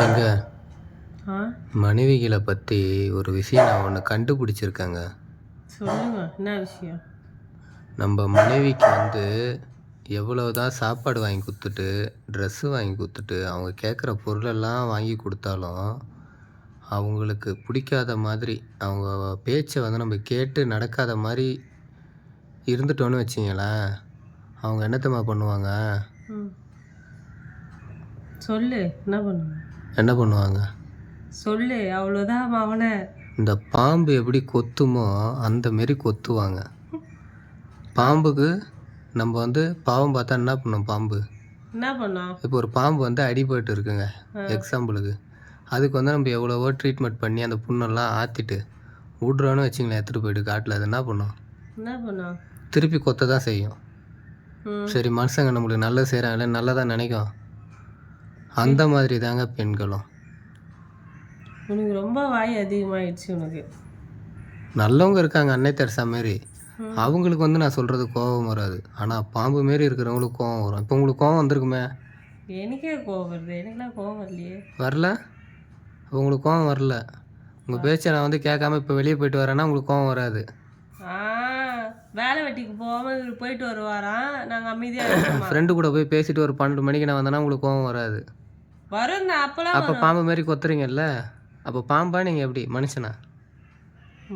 எங்க ஆ மனைவிகளை பற்றி ஒரு விஷயம் நான் ஒன்று கண்டுபிடிச்சிருக்கேங்க. சொல்லுங்க, என்ன விஷயம்? நம்ம மனைவிக்கு எவ்வளவுதான் சாப்பாடு வாங்கி கொடுத்துட்டு, ட்ரெஸ்ஸு வாங்கி கொடுத்துட்டு, அவங்க கேட்குற பொருளெல்லாம் வாங்கி கொடுத்தாலும், அவங்களுக்கு பிடிக்காத மாதிரி, அவங்க பேச்சை நம்ம கேட்டு நடக்காத மாதிரி இருந்துட்டோன்னு வச்சிங்களேன், அவங்க என்னத்தம்மா பண்ணுவாங்க? ம் சொல்லு, என்ன பண்ணுங்க? என்ன பண்ணுவாங்க? சொல்லு, அவ்வளோதான் அவனை. இந்த பாம்பு எப்படி கொத்துமோ அந்த மாரி கொத்துவாங்க. பாம்புக்கு நம்ம பாவம் பார்த்தா என்ன பண்ணும் பாம்பு? என்ன பண்ணோம்? இப்போ ஒரு பாம்பு அடிபட்டு இருக்குங்க எக்ஸாம்பிளுக்கு. அதுக்கு நம்ம எவ்வளவோ ட்ரீட்மெண்ட் பண்ணி அந்த புண்ணெல்லாம் ஆற்றிட்டு விட்றோன்னு வச்சிங்களேன், எடுத்துகிட்டு போயிட்டு காட்டில் அது என்ன பண்ணும்? என்ன பண்ணோம்? திருப்பி கொத்த தான் செய்யும். சரி, மனுஷங்க நம்மளுக்கு நல்லது செய்கிறாங்களே, நல்லதாக நினைக்கும். அந்த மாதிரி தாங்க பெண்களும். உனக்கு ரொம்ப வாய் அதிகமாகிடுச்சு உனக்கு. நல்லவங்க இருக்காங்க, அன்னை தெரசா மாரி. அவங்களுக்கு நான் சொல்கிறது கோபம் வராது. ஆனால் பாம்பு மாரி இருக்கிறவங்களுக்கு கோபம் வரும். இப்போ உங்களுக்கு கோபம் வந்திருக்குமே? எனக்கே கோபம் வருது. எனக்குலாம் கோபம் வரலையே. வரல? உங்களுக்கு கோபம் வரல. உங்கள் பேச்சை நான் கேட்காம இப்போ வெளியே போயிட்டு வரேன்னா உங்களுக்கு கோபம் வராது. வேலை வெட்டிக்கு போகாமல் போயிட்டு வருவாராம், நாங்கள் அமைதியாக ஃப்ரெண்டு கூட போய் பேசிட்டு ஒரு 12 மணிக்கு நான் வந்தேன்னா உங்களுக்கு கோபம் வராது. வரும். அப்போலாம் அப்போ பாம்பு மாரி கொத்துறீங்கல்ல, அப்போ பாம்பா நீங்கள் எப்படி மனுஷனா?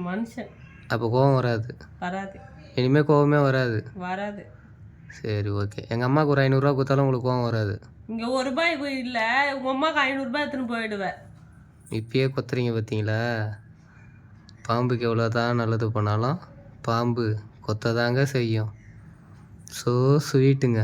மனுஷன். அப்போ கோபம் வராது. வராது. இனிமேல் கோபமே வராது. வராது. சரி, ஓகே. எங்கள் அம்மாவுக்கு ஒரு 500 ரூபா கொடுத்தாலும் உங்களுக்கு கோபம் வராது. இங்கே ஒரு ரூபாய் இல்லை, உங்கள் அம்மாவுக்கு 500 ரூபாய் எடுத்துன்னு போயிடுவேன். இப்பயே கொத்துறீங்க பார்த்தீங்களா? பாம்புக்கு எவ்வளோதான் நல்லது பண்ணாலும் பாம்பு கொத்த தாங்க செய்யும். ஸோ ஸ்வீட்டுங்க.